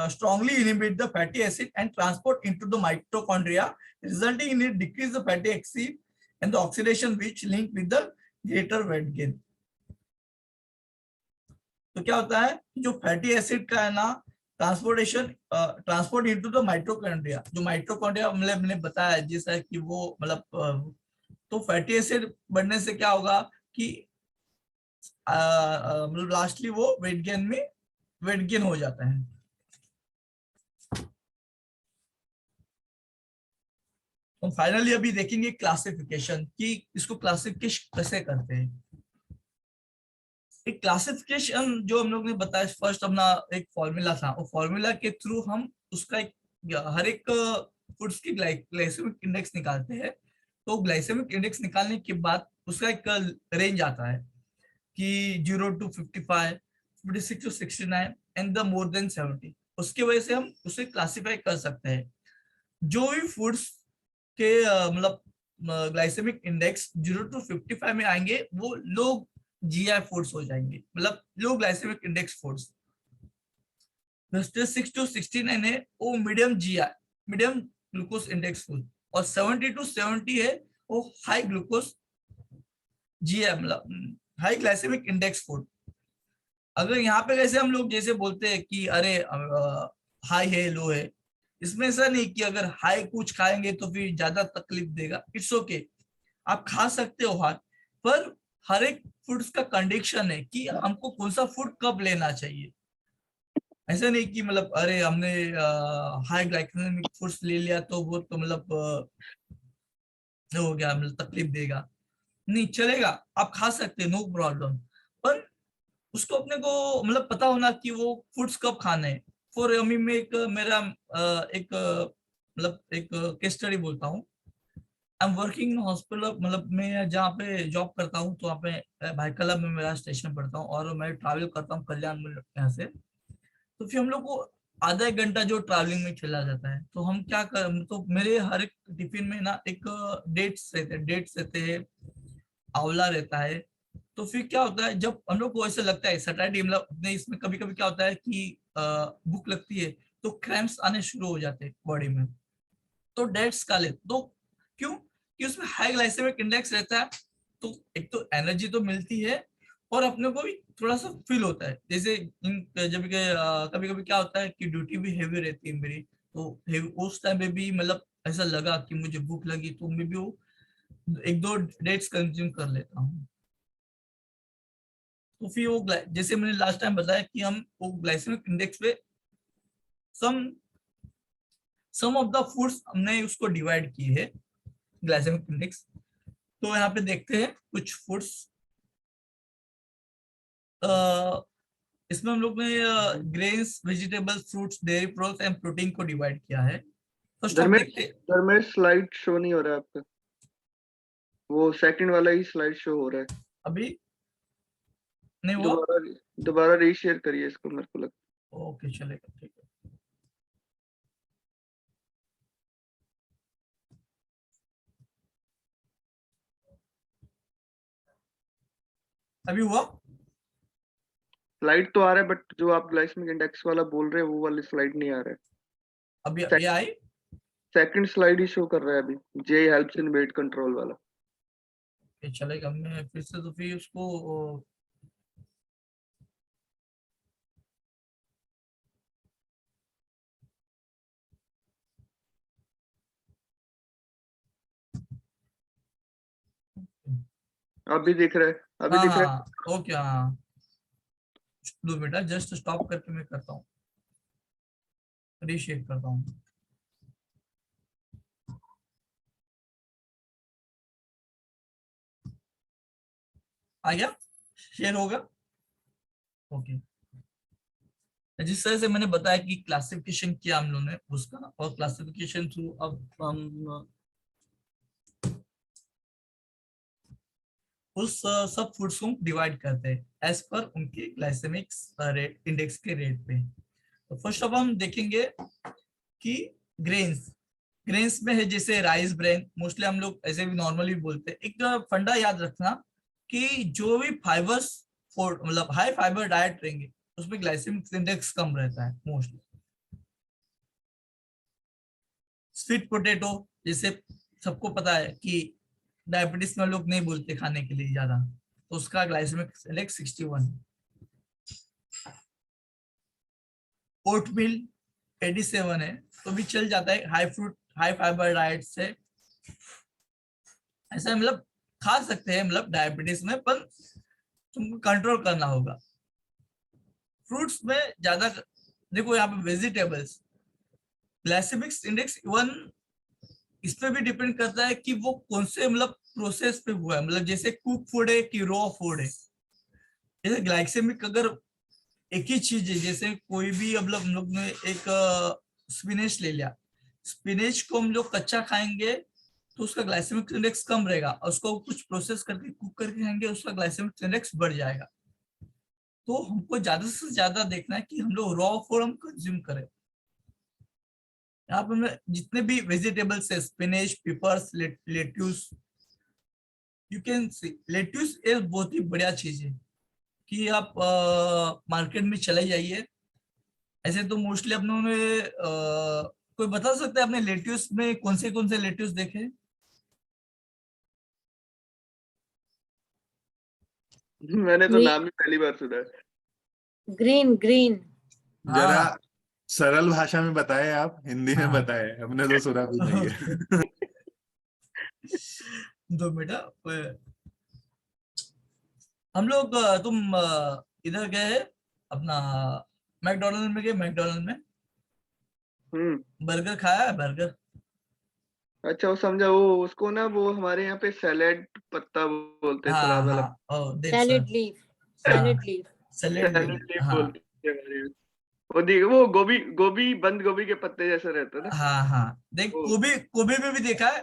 strongly inhibit the fatty acid and transport into the mitochondria, resulting in a decrease the fatty acid and the oxidation, which link with the greater weight gain. तो क्या होता है, जो फैटी एसिड का है ना, ट्रांसपोर्ट इनटू द माइटोकॉन्ड्रिया, जो माइटोकॉन्ड्रिया मतलब मैंने बताया जैसा कि वो मतलब तो फैटी एसिड बढ़ने से क्या होगा कि मतलब लास्टली वो वेट गेन हो जाता है। तो फाइनली अभी देखेंगे क्लासिफिकेशन कि इसको क्लासिफिकेशन कैसे करते हैं। एक क्लासिफिकेशन जो हम लोग ने बताया, फर्स्ट अपना एक फॉर्मूला था, वो फॉर्मूला के थ्रू हम उसका एक हर एक फूड्स की ग्लाइसेमिक इंडेक्स निकालते हैं। तो ग्लाइसेमिक इंडेक्स निकालने के बाद उसका एक रेंज आता है कि 0 to 55, 56 to 69 and the more than 70। उसकी वजह से हम उसे क्लासिफाई कर सकते हैं। जो भी फूड्स के मतलब ग्लाइसेमिक इंडेक्स 0 to 55 में आएंगे वो लो GI फूड्स हो जाएंगे, मतलब लो ग्लाइसेमिक इंडेक्स फूड्स। 6 to 69 है वो medium GI, medium glucose index food, और 70 to 70 है वो हाई ग्लूकोज GI, मतलब हाई ग्लाइसेमिक इंडेक्स फूड। अगर यहाँ पे कैसे हम लोग जैसे बोलते हैं कि अरे हाई है लो है, इसमें ऐसा नहीं कि अगर हाई कुछ खाएंगे तो फिर ज्यादा तकलीफ देगा, इट्स ओके आप खा सकते हो हाई, पर हर एक फूड्स का कंडीशन है कि हमको कौन सा फूड कब लेना चाहिए। ऐसा नहीं कि मतलब अरे हमने हाई ग्लाइकेमिक फूड्स ले लिया तो वो तो मतलब हो गया, मतलब तकलीफ देगा, नहीं चलेगा, आप खा सकते हैं नो प्रॉब्लम, पर उसको अपने को मतलब पता होना कि वो फूड्स कब खाने हैं। फॉर अमी में एक मेरा एक मतलब एक केस स्टडी बोलता हूँ I am working in hospital, मतलब मैं जहाँ पे जॉब करता हूँ तो वहाँ पे भाईकला में मेरा स्टेशन पड़ता हूँ और मैं ट्रैवल करता हूँ कल्याण में यहाँ से। तो फिर हम लोग को आधा एक घंटा जो ट्रैवलिंग में चला जाता है, तो हम क्या कर, तो मेरे हर एक टिफिन में ना एक डेट्स रहते हैं, आंवला रहता है। तो फिर क्या होता है, जब हम लोग को ऐसा लगता है सैटरडे, मतलब अपने इसमें कभी कभी क्या होता है कि भूख लगती है तो क्रैम्प्स आने शुरू हो जाते हैं बॉडी में, तो डेट्स खा ले तो क्यों, कि उसमें हाई ग्लाइसेमिक इंडेक्स रहता है, तो एक तो एनर्जी तो मिलती है और अपने को भी थोड़ा सा फील होता है। जैसे इन जब कभी कभी क्या होता है कि ड्यूटी भी हेवी रहती है मेरी, तो उस टाइम पे भी मतलब ऐसा लगा कि मुझे भूख लगी तो मैं भी वो एक दो डेट्स कंज्यूम कर लेता हूँ। तो फिर वो जैसे मैंने लास्ट टाइम बताया कि हम वो ग्लाइसेमिक इंडेक्स पे सम सम ऑफ द फूड्स हमने उसको डिवाइड किए है ग्लाइसेमिक इंडेक्स। तो यहाँ पे देखते हैं कुछ फूड्स, इसमें हम लोग ने grains, vegetables, fruits, dairy products and protein को डिवाइड किया है। फर्स्ट हम धर्मेश देखते हैं। धर्मेश स्लाइड शो नहीं हो रहा है आपका, वो सेकंड वाला ही स्लाइड शो हो रहा है। अभी नहीं हुआ? दोबारा दोबारा रीशेयर करिए इसको, मेरे को लगता ओके चलेगा, ठीक है। अभी हुआ? स्लाइड तो आ रहा है, बट जो आप ग्लाइसेमिक इंडेक्स वाला बोल रहे हैं वो वाली स्लाइड नहीं आ रहा अभी है। ये आई? सेकंड स्लाइड ही शो कर रहा है अभी, जे हेल्प्स इन वेट कंट्रोल वाला। ये चलेगा, मैं फिर से तो फिर उसको अभी दिख रहा है, अभी हाँ दिख रहा हाँ ओके हाँ, 2 मिनट जस्ट स्टॉप करके मैं करता हूँ, रीशेक करता हूँ। आ गया? शेयर होगा? ओके। जिस तरह से मैंने बताया कि क्लासिफिकेशन किया हम लोगों ने उसका, और क्लासिफिकेशन थ्रू अब हम उस सब फूड्स को डिवाइड करते हैं एज पर उनके ग्लाइसेमिक रेट इंडेक्स के रेट पे। तो फर्स्ट ऑफ हम देखेंगे कि ग्रेन्स, ग्रेन्स में है जैसे राइस ब्रेन, मोस्टली हम लोग ऐसे भी नॉर्मली बोलते हैं। एक फंडा याद रखना कि जो भी फाइबर्स फूड, मतलब हाई फाइबर डाइट रहेंगे उसमें ग्लाइसेमिक इंडेक्स कम रहता है मोस्टली। स्वीट पोटैटो जैसे सबको पता है कि डायबिटीज में लोग नहीं बोलते खाने के लिए ज्यादा, तो उसका ग्लाइसेमिक इंडेक्स 61। ओटमील 87 है, तो भी चल जाता है high fruit high fibre diet से। ऐसा मतलब खा सकते हैं मतलब डायबिटीज में, पर तुमको कंट्रोल करना होगा। फ्रूट्स में ज्यादा देखो, यहाँ पे वेजिटेबल्स ग्लाइसेमिक इंडेक्स 1, इस पे भी डिपेंड करता है कि वो कौन से मतलब प्रोसेस पे हुआ है, मतलब जैसे कुक फूड है कि रॉ फूड है। जैसे ग्लाइसेमिक अगर एक ही चीज है, जैसे कोई भी, अब हम लोग ने एक स्पिनेच ले लिया, स्पिनेच को हम लोग कच्चा खाएंगे तो उसका ग्लाइसेमिक इंडेक्स कम रहेगा, और उसको कुछ प्रोसेस करके कुक करके खाएंगे उसका ग्लाइसेमिक इंडेक्स बढ़ जाएगा। तो हमको ज्यादा से ज्यादा देखना है कि हम लोग रॉ फूड हम कंज्यूम करें। यहाँ पे मैं जितने भी वेजिटेबल्स है, spinach, peppers, lettuce, you can see lettuce एक बहुत ही बढ़िया चीज है कि आप मार्केट में चले जाइए। ऐसे तो मोस्टली अपनों ने कोई बता सकता है अपने लेट्यूस में कौन से लेट्यूस देखे? है। मैंने तो ग्रीन नाम ही पहली बार सुना है। Green green. जरा हाँ सरल भाषा में बताएं, आप हिंदी में हाँ बताएं, हमने तो सुना भी नहीं ओके है। 2 मिनट। हम लोग तुम इधर गए अपना मैकडोनल्ड में गए, मैकडोनल्ड में हम्म। बर्गर खाया है, बर्गर? अच्छा, वो समझा, वो उसको ना, वो हमारे यहाँ पे सैलेड पत्ता बोलते हैं, हाँ सलाद वाला। हाँ ओ दैट्स सैलेड लीफ। हाँ salad leaf. Salad salad leaf, leaf हाँ बोलते हैं हमारे यहाँ। वो वो गोभी गोभी बंद गोभी के पत्ते जैसा रहता है ना हाँ हाँ। देख वो। गोभी, गोभी में भी देखा है,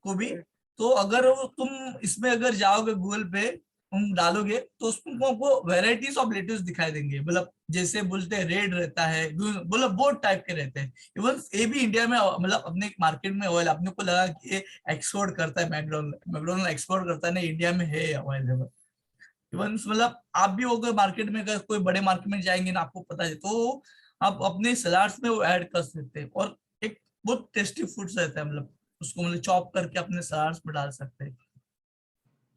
गोभी तो अगर तुम इसमें अगर जाओगे गूगल पे तुम डालोगे तो उसमें आपको वेराइटीज ऑफ लेट्यूस दिखाई देंगे, मतलब जैसे बोलते हैं रेड रहता है, मतलब बहुत टाइप के रहते हैं। इवन ये भी इंडिया में मतलब अपने मार्केट में अवेलेबल, अपने को लगा कि ये एक्सपोर्ट करता है मैकडोनल्ड एक्सपोर्ट करता है, नहीं इंडिया में है अवेलेबल। इवन मतलब आप भी अगर मार्केट में अगर कोई बड़े मार्केट में जाएंगे ना, आपको पता है तो आप अपने सलाड्स में वो ऐड कर सकते हैं, और एक बहुत टेस्टी फूड रहता है, मतलब उसको मतलब चॉप करके अपने सलाड्स में डाल सकते हैं।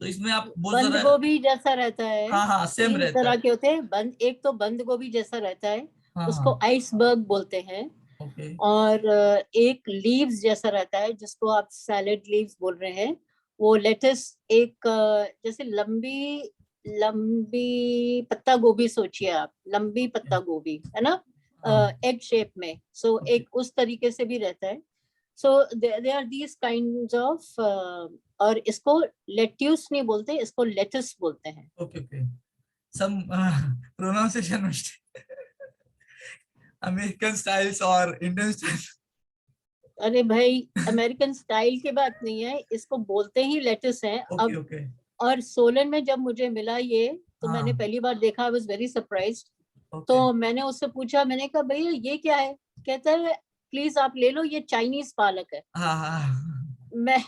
तो इसमें आप बहुत बंद ज्यादा, गोभी जैसा रहता है। हाँ हाँ सेम तीन रहता तरह है। के होते हैं बंद, एक तो बंद गोभी जैसा रहता है, हाँ उसको हाँ आइसबर्ग बोलते हैं। ओके और एक लीव्स जैसा रहता है जिसको आप सैलेड लीव्स बोल रहे हैं। वो लेटस एक जैसे लंबी लंबी पत्ता गोभी सोचिए आप, लंबी पत्ता गोभी है ना, हाँ एग शेप में। सो ओके एक उस तरीके से भी रहता है। So they are these kind of, और इसको लेट्यूस नहीं बोलते, इसको लेटस बोलते हैं। Okay okay some pronunciation mistake, American styles और इंडियन स्टाइल। अरे भाई, अमेरिकन स्टाइल की बात नहीं है, इसको बोलते ही लेटस है ओके अब। ओके और सोलन में जब मुझे मिला ये, तो मैंने हाँ पहली बार देखा, I was very surprised. Okay तो मैंने उससे पूछा, मैंने कहा भैया ये क्या है? कहता है प्लीज आप ले लो, ये चाइनीज पालक है। हाँ हाँ मैं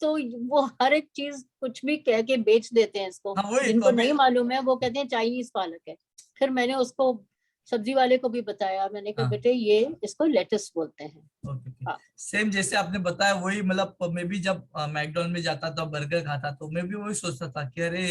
तो वो हर एक चीज कुछ भी कह के बेच देते हैं इसको, हाँ वही तो जिनको अभी। नहीं मालूम है वो कहते हैं चाइनीज पालक है। फिर मैंने उसको सब्जी वाले को भी बताया, मैंने कहा हाँ बेटे ये इसको लेटस बोलते हैं। ओके ओके हाँ सेम जैसे आपने बताया वही, मतलब मैं भी जब मैकडॉनल्ड में जाता था बर्गर खाता तो मैं भी वही सोचता था कि अरे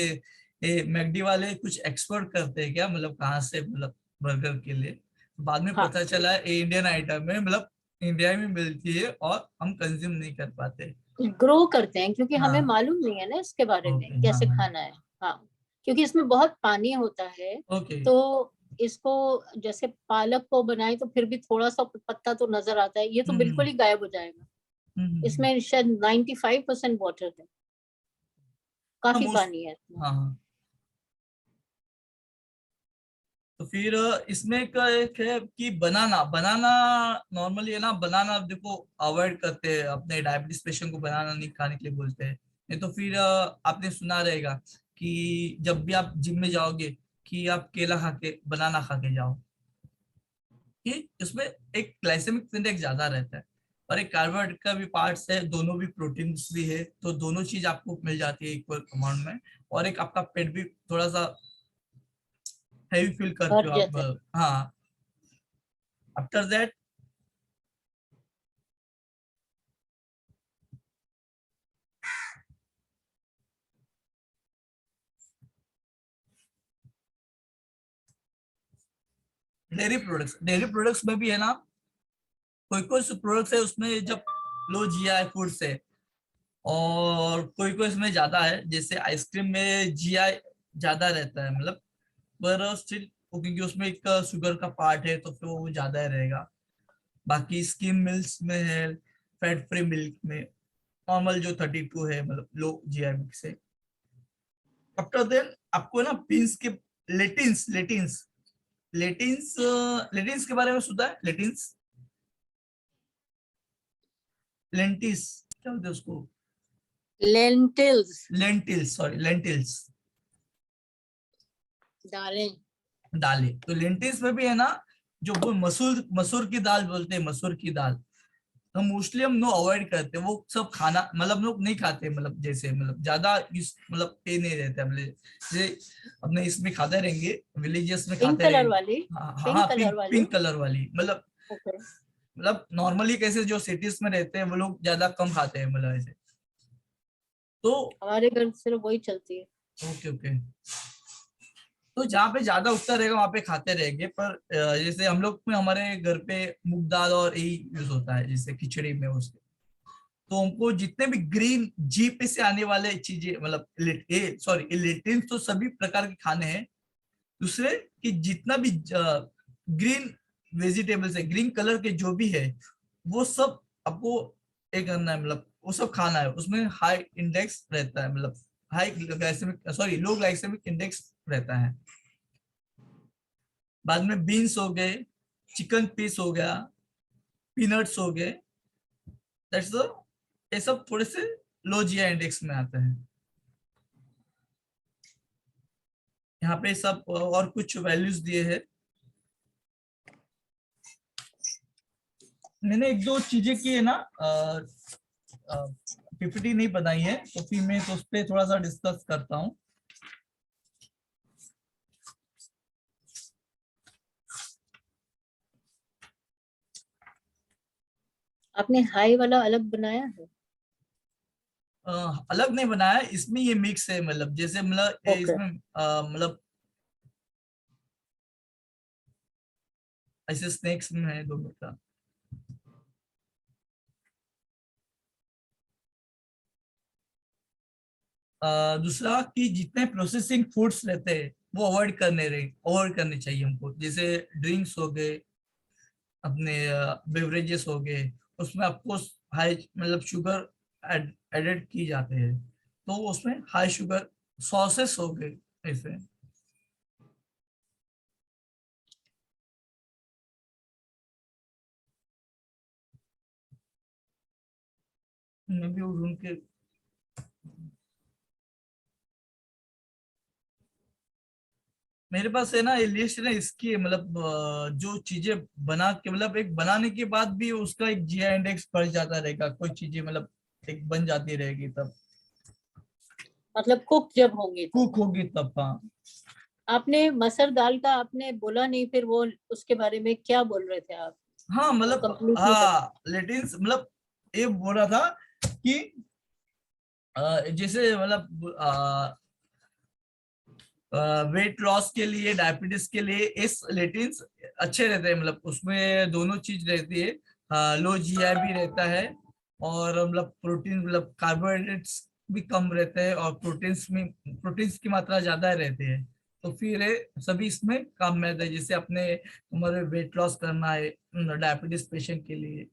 ये मैकडी वाले कुछ एक्सपोर्ट करते हैं क्या, मतलब कहाँ से, मतलब बर्गर के लिए। बाद में हाँ, पता चला ये इंडियन आइटम है, मतलब इंडिया में मिलती है और हम कंज्यूम नहीं कर पाते। ग्रो करते हैं क्योंकि हमें हाँ मालूम नहीं है ना इसके बारे में ओके हाँ कैसे हाँ खाना है। हाँ, क्योंकि इसमें बहुत पानी होता है। ओके तो इसको जैसे पालक को बनाए तो फिर भी थोड़ा सा पत्ता तो नजर आता है, ये तो हम्म बिल्कुल ही गायब हो जाएगा। हम्म इसमें शायद 95% वाटर है, हाँ काफी मोस्ट पानी है इसमें। हाँ हाँ। तो फिर इसमें एक है कि बनाना बनाना नॉर्मली है ना, बनाना देखो अवॉइड करते हैं, अपने डायबिटीज पेशेंट को बनाना नहीं खाने के लिए बोलते हैं। नहीं तो फिर आपने सुना रहेगा कि जब भी आप जिम में जाओगे कि आप केला खा के बनाना खा के जाओ, कि उसमें एक ग्लाइसेमिक इंडेक्स ज्यादा रहता है और एक कार्बोहाइड्रेट का भी पार्ट्स है, दोनों भी प्रोटीन्स भी है, तो दोनों चीज आपको मिल जाती है इक्वल अमाउंट में। और एक आपका पेट भी थोड़ा सा हैवी फील करते भर हो आप। जाता है। हाँ आफ्टर दैट डेयरी प्रोडक्ट्स में भी है ना, कोई कोई प्रोडक्ट्स है उसमें जब लो जीआई फूड से, और कोई कोई इसमें ज्यादा है, जैसे आइसक्रीम में जीआई ज्यादा रहता है, मतलब पर स्टिल क्योंकि उसमें एक शुगर का पार्ट है तो फिर वो ज्यादा ही रहेगा। बाकी स्किम मिल्क में है, फैट फ्री मिल्क में नॉर्मल जो 32 है, मतलब लो जीआई मिल्क से। आफ्टर देन आपको ना बीन्स के लेटिन्स लेटिन्स लेटिन्स लेटिन्स के बारे में सुना है? लेटिन्स लेंटिस क्या बोलते हैं उसको? लेंटिल्स, लेंटिल्स, सॉरी लेंटिल्स, दालें। दालें। तो लेंटिल्स में भी है ना, जो वो मसूर मसूर की दाल बोलते हैं, मसूर की दाल, तो मोस्टली हम नो अवॉइड करते हैं वो सब खाना, मतलब लोग नहीं खाते, मतलब जैसे मतलब ज्यादा इस मतलब ये नहीं रहता, मतलब जैसे अपने इसमें खाते रहेंगे, विलेजेस में पिंक खाते कलर रहेंगे। वाली, हाँ हाँ हाँ, पिंक कलर पिंक वाली। पिंक कलर वाली, मतलब ओके। नॉर्मली कैसे जो सिटीज में रहते हैं वो लोग ज्यादा कम खाते हैं, मतलब ऐसे। तो हमारे घर सिर्फ वही चलती है। ओके ओके, तो जहाँ पे ज्यादा उगता रहेगा वहां पे खाते रहेंगे, पर जैसे हम लोग में हमारे घर पे मूंग दाल और यही यूज होता है, जैसे खिचड़ी में उसके। तो हमको जितने भी ग्रीन जी पे से आने वाले चीजें, मतलब सॉरी लेटिन तो सभी प्रकार के खाने हैं। दूसरे कि जितना भी ग्रीन वेजिटेबल्स है, ग्रीन कलर के जो भी है, वो सब आपको एक करना है, मतलब वो सब खाना है, उसमें हाई इंडेक्स रहता है, मतलब हाई ग्लाइसेमिक सॉरी लो ग्लाइसेमिक इंडेक्स रहता है। बाद में बीन्स हो गए, चिकन पीस हो गया, पीनट्स हो गए, दैट्स द, ये सब थोड़े से लो जीआई इंडेक्स में आता है। यहाँ पे सब और कुछ वैल्यूज दिए हैं। मैंने एक दो चीजें की है ना, पीपीटी नहीं बनाई है, तो फिर मैं तो उस पर थोड़ा सा डिस्कस करता हूँ। आपने हाई वाला अलग बनाया है? अलग नहीं बनाया, इसमें ये मिक्स है, मतलब जैसे मतलब Okay. इसमें मतलब ऐसे स्नैक्स में है दोनों का। दूसरा कि जितने प्रोसेसिंग फूड्स रहते हैं वो अवॉइड करने चाहिए हमको, जैसे ड्रिंक्स हो गए, अपने बेवरेजेस हो गए, उसमें आपको हाई मतलब शुगर एडेड की जाते हैं, तो उसमें हाई शुगर सॉसेस हो गए ऐसे। मैं भी ढूंढ के, मेरे पास है ना ये लिस्ट है इसकी, मतलब जो चीजें बना के, मतलब एक बनाने के बाद भी उसका एक जीआई इंडेक्स बढ़ जाता रहेगा, कोई चीजें मतलब एक बन जाती रहेगी तब, मतलब कुक जब होंगे तो। कुक होगी तब। हाँ आपने मसर दाल का आपने बोला नहीं, फिर वो उसके बारे में क्या बोल रहे थे आप? हाँ, वो मतलब कंप्लीट नहीं बता। हाँ लेटिन्स, मतलब ये बोल रहा था कि जैसे मतलब वेट लॉस के लिए, डायबिटीज के लिए इस लेटिन्स अच्छे रहते हैं, मतलब उसमें दोनों चीज रहती है, लो जीआई भी रहता है, और मतलब प्रोटीन, मतलब कार्बोहाइड्रेट्स भी कम रहते हैं, और प्रोटीन्स की मात्रा ज्यादा रहती है, तो फिर ये सभी इसमें काम में आता है, जैसे अपने हमारे वेट लॉस करना है डायबिटीज पेशेंट के लिए,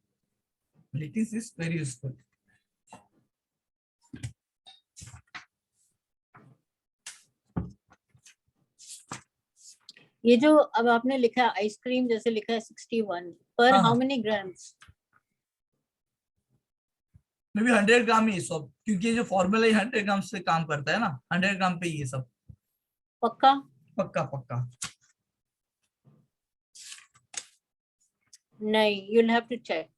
लेटिन्स इज वेरी यूजफुल। ये जो अब आपने लिखा है आइसक्रीम, जैसे लिखा है 61 पर हाँ हाउ हाँ, मेनी ग्राम्स? मे बी 100 ग्राम ही सब, क्योंकि ये जो फॉर्मूला है 100 ग्राम से काम करता है ना, 100 ग्राम पे ही ये सब। पक्का? पक्का पक्का। नहीं, you'll have to check.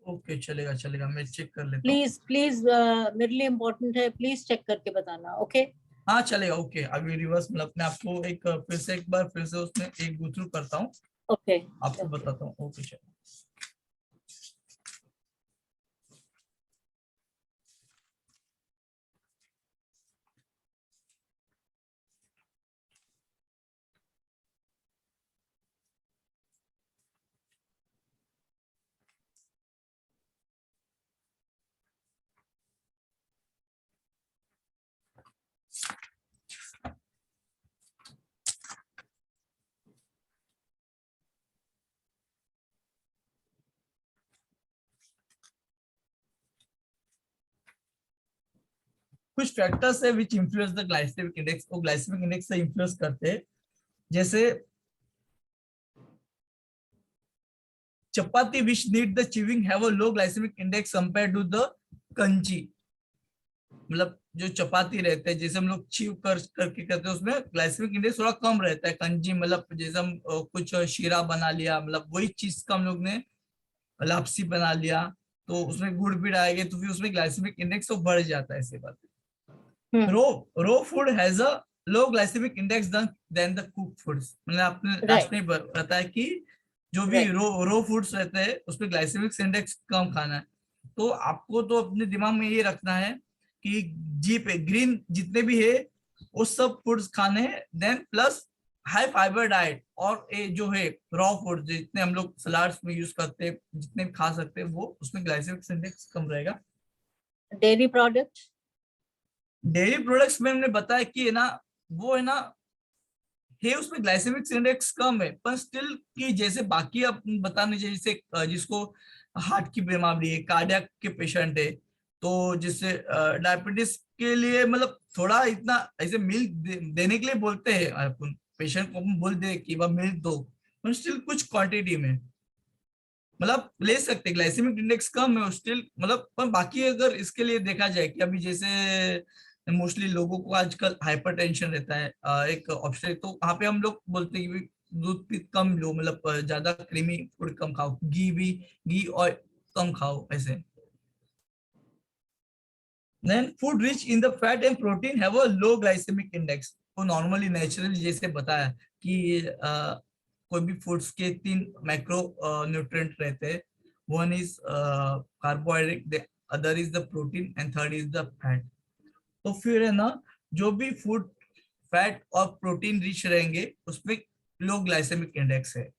Okay, चलेगा चलेगा, मैं चेक कर लेता हूँ। प्लीज प्लीज, मेरे लिए इम्पोर्टेंट है, प्लीज चेक करके बताना। ओके? हाँ चलेगा, ओके, अभी रिवर्स मतलब अपने आपको एक फिर से एक बार फिर से उसमें एक गो थ्रू करता हूँ, ओके आपको बताता हूँ। ओके चलो। कुछ फैक्टर्स है which influence the glycemic index, वो ग्लाइसेमिक इंडेक्स से इन्फ्लुएंस करते हैं, जैसे chapati which need the chewing have a low glycemic index compare to the kanji, मतलब जो चपाती रहते हैं जैसे हम लोग चीव करके करते हैं, उसमें ग्लाइसेमिक इंडेक्स थोड़ा कम रहता है। कंजी मतलब जैसे हम कुछ शीरा बना लिया, मतलब वही चीज का हम लोग ने लापसी बना लिया, तो उसमें गुड़ भी डालेंगे तो फिर उसमें ग्लाइसेमिक इंडेक्स तो बढ़ जाता है, ऐसे बात। Raw raw food has a low glycemic index than the cook foods, मतलब आपने लास्ट राइट में बताया कि जो भी राइट। रो फूड्स रहते हैं उसमें ग्लाइसेमिक इंडेक्स कम खाना है, तो आपको तो अपने दिमाग में ये रखना है कि जी पे ग्रीन जितने भी है वो सब फूड्स खाने हैं, then plus high fibre diet, और ये जो है रॉ फूड जितने हम लोग सलाड्स में यूज करते हैं जितने भी खा सकते हैं, वो उसमें ग्लाइसेमिक इंडेक्स कम रहेगा। Dairy products? डेयरी प्रोडक्ट्स में हमने बताया कि है ना, वो है ना, है उसमें ग्लाइसेमिक इंडेक्स कम है, पर स्टिल कि जैसे बाकी आप बताने चाहिए, जैसे जिसको हार्ट की बीमारी है, कार्डियक के पेशेंट है, तो जिससे डायबिटीज के लिए मतलब थोड़ा इतना ऐसे मिल्क देने के लिए बोलते हैं अपन पेशेंट को, अपन बोल दे कि वह मिल्क दो, पर स्टिल कुछ क्वांटिटी में। मतलब ले सकते, ग्लाइसेमिक इंडेक्स कम है स्टिल, मतलब पर बाकी अगर इसके लिए देखा जाए कि अभी जैसे मोस्टली लोगों को आजकल हाइपरटेंशन रहता है, एक ऑप्शन है, तो वहाँ पे हम लोग बोलते हैं कि भी दूध भी कम लो, मतलब ज्यादा क्रीमी फूड कम खाओ, घी और कम खाओ ऐसे। Then food rich in the fat and protein have a low glycemic index। तो नॉर्मली नेचुरली जैसे बताया कि कोई भी फूड्स के 3 मैक्रो न्यूट्रिएंट रहते हैं, one is carbohydrate, the other is the protein and third is the fat. तो फिर है ना, जो भी फूड फैट और प्रोटीन रिच रहेंगे उसमें लो ग्लाइसेमिक इंडेक्स है।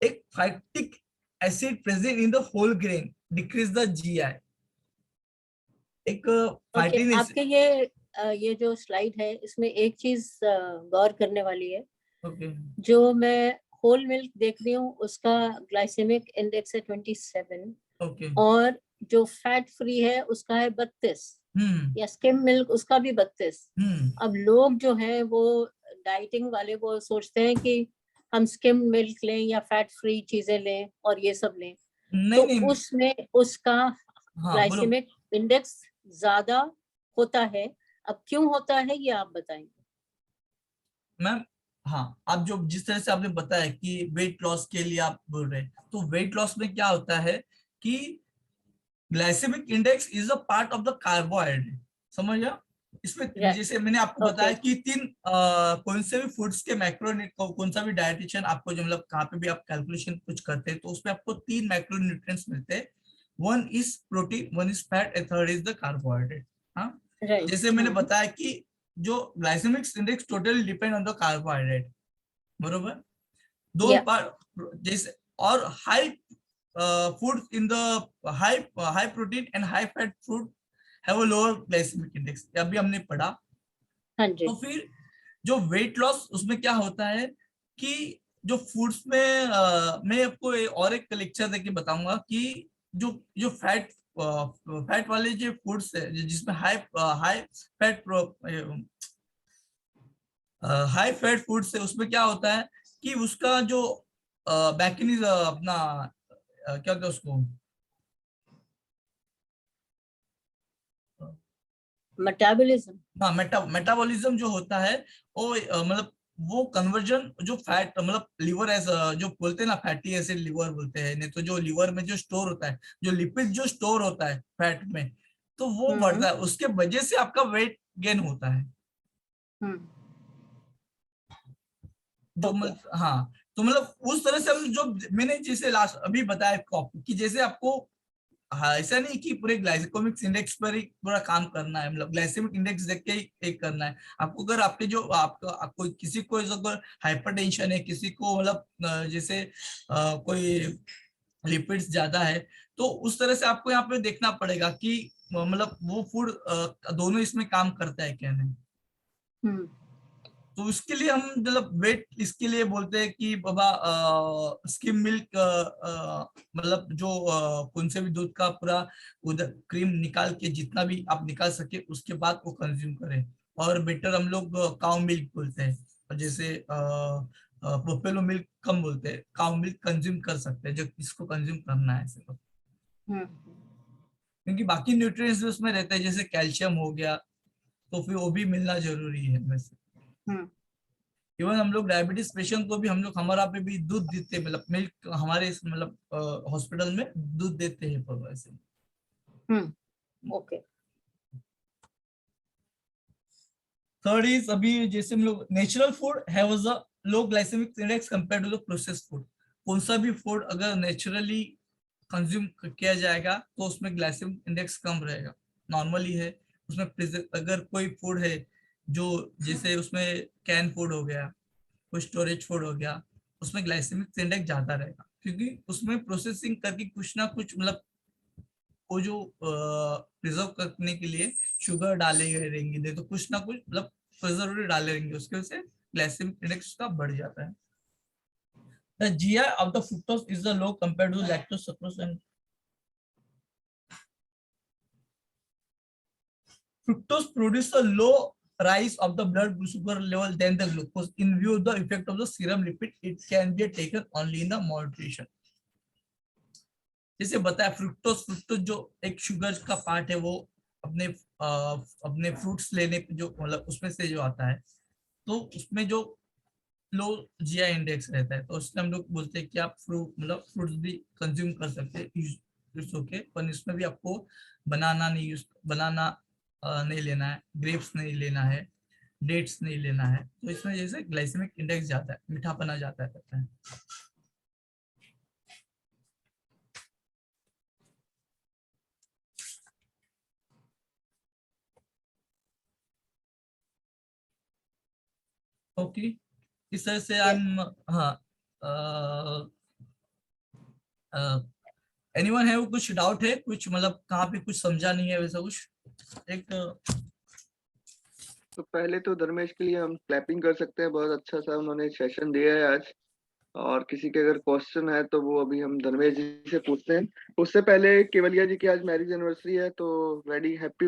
एक phytic acid present in the whole grain decrease the GI. एक ओके, फैटी आपके ये जो स्लाइड है इसमें एक चीज गौर करने वाली है। ओके जो मैं होल मिल्क देख रही हूँ उसका ग्लाइसेमिक इंडेक्स है 27 ओके और जो फैट फ्री है उसका है 32 या स्किम मिल्क उसका भी 32। अब लोग जो है वो डाइटिंग वाले वो सोचते हैं कि हम स्किम मिल्क लें या फैट फ्री चीजें लें और ये सब लें, नहीं तो नहीं उसमें उसका हाँ बोलो ग्लाइसेमिक इंडेक्स ज्यादा होता है। अब क्यों होता है ये आप बताएंगे मैम। हाँ, आप जो जिस तरह से आपने बताया कि वेट लॉस के लिए आप बोल रहे हैं, तो वेट लॉस में क्या होता है कि glycemic index is a part of the carbohydrate, समझ गया? इसमें जैसे मैंने आपको बताया कि 3 कौन से भी फूड्स के मैक्रो, कौन सा भी डायटिशियन आपको जो मतलब कहाँ पे भी आप कैलकुलेशन कुछ करते हैं तो उसमें आपको 3 मैक्रो न्यूट्रिएंट्स मिलते हैं, one is protein, one is fat and third is the carbohydrate. हाँ, राइट? जैसे मैंने बताया कि जो glycemic index totally depend on the carbohydrate, बरोबर, दो पार्ट जैसे, और high food in the high protein and high fat food have a lower glycemic index, अभी हमने पढ़ा। हाँ जी। तो फिर जो वेट लॉस उसमें क्या होता है कि जो फूड्स में मैं आपको और एक लेक्चर देके बताऊंगा कि जो जो फैट वाले जो फूड्स है जिसमें high high fat high fat foods है, उसमें क्या होता है कि उसका जो मैकेनिज्म अपना क्या कहते हैं उसको, मेटाबॉलिज्म। हाँ मेटाबॉलिज्म जो होता है वो मतलब वो कन्वर्जन जो फैट मतलब लिवर एज जो बोलते हैं ना फैटी एसिड लिवर बोलते हैं, नहीं तो जो लिवर में जो स्टोर होता है, जो लिपिड जो स्टोर होता है फैट में, तो वो बढ़ता है, उसके वजह से आपका वेट गेन होता है। तो हाँ, तो मतलब उस तरह से हम जो मैंने जैसे लास्ट अभी बताया आपको कि जैसे आपको, हाँ ऐसा नहीं कि पूरे ग्लाइसेमिक इंडेक्स पर ही पूरा काम करना है, मतलब ग्लाइसेमिक इंडेक्स देख के ही एक करना है आपको। अगर आपके जो आपको किसी को अगर हाइपरटेंशन है, किसी को मतलब जैसे कोई लिपिड्स ज्यादा है, तो उस तरह से आपको यहाँ पे देखना पड़ेगा कि मतलब वो फूड दोनों इसमें काम करता है क्या नहीं। तो उसके लिए हम मतलब वेट इसके लिए बोलते हैं कि बाबा स्किम मिल्क, मतलब जो कौन से भी दूध का पूरा उधर क्रीम निकाल के जितना भी आप निकाल सके उसके बाद वो कंज्यूम करें। और बेटर हम लोग काउ मिल्क बोलते हैं, और जैसे बफेलो मिल्क कम बोलते हैं, काउ मिल्क कंज्यूम कर सकते हैं जो इसको कंज्यूम करना है सिर्फ, क्योंकि बाकी न्यूट्रिएंट्स भी उसमें रहते हैं जैसे कैल्शियम हो गया, तो फिर वो भी मिलना जरूरी है वैसे। इवन हम लोग डायबिटीज पेशेंट को भी हम लोग हमारा पे भी दूध देते हैं, मतलब मिल्क हमारे मतलब हॉस्पिटल में दूध देते हैं पर वैसे। ओके। थर्ड इज अभी जैसे हम लोग natural food have a low glycemic index compare to the processed food. कौन सा भी फूड अगर नेचुरली कंज्यूम किया जाएगा तो उसमें ग्लाइसेमिक इंडेक्स कम रहेगा, नॉर्मली है। उसमें अगर कोई फूड है जो जैसे उसमें कैन फूड हो गया, कोई स्टोरेज फूड हो गया, उसमें ग्लाइसेमिक इंडेक्स ज्यादा रहेगा, क्योंकि उसमें प्रोसेसिंग करके कुछ ना कुछ मतलब वो जो प्रिजर्व करने के लिए शुगर डाले गए रहेंगे, नहीं तो कुछ ना कुछ मतलब प्रिजर्वेटिव डाले रहेंगे, उसके वजह से ग्लाइसेमिक इंडेक्स का बढ़ जाता है। The GI of the fructose is the low compared to lactose, sucrose and fructose produce a low rise of the blood sugar level than the glucose. In view of the effect of the serum lipid, it can be taken only in the moderation. जैसे बताया फ्रुक्टोज जो एक शुगर का पार्ट है, वो अपने फ्रूट्स लेने पे जो मतलब उसमें से जो आता है, तो उसमें जो लो जीआई इंडेक्स रहता है, तो उसमें हम लोग बोलते हैं कि आप फ्रूट्स भी कंज्यूम कर सकते हैं, ओके, पर इसमें भी आपको बनाना नहीं लेना है, ग्रेप्स नहीं लेना है, डेट्स नहीं लेना है, तो इसमें जैसे ग्लाइसेमिक इंडेक्स जाता है, मीठापना जाता है। ओके, इस तरह से हाँ, एनीवन है, कुछ डाउट है, कुछ मतलब कहाँ पे कुछ समझा नहीं है वैसा कुछ एक? तो पहले तो धर्मेश के लिए हम क्लैपिंग कर सकते हैं, बहुत अच्छा सा उन्होंने सेशन दिया है आज। और किसी के अगर क्वेश्चन है तो वो अभी हम धर्मेश जी से पूछते हैं। उससे पहले केवलिया जी की आज मैरिज एनिवर्सरी है, तो वेरी हैप्पी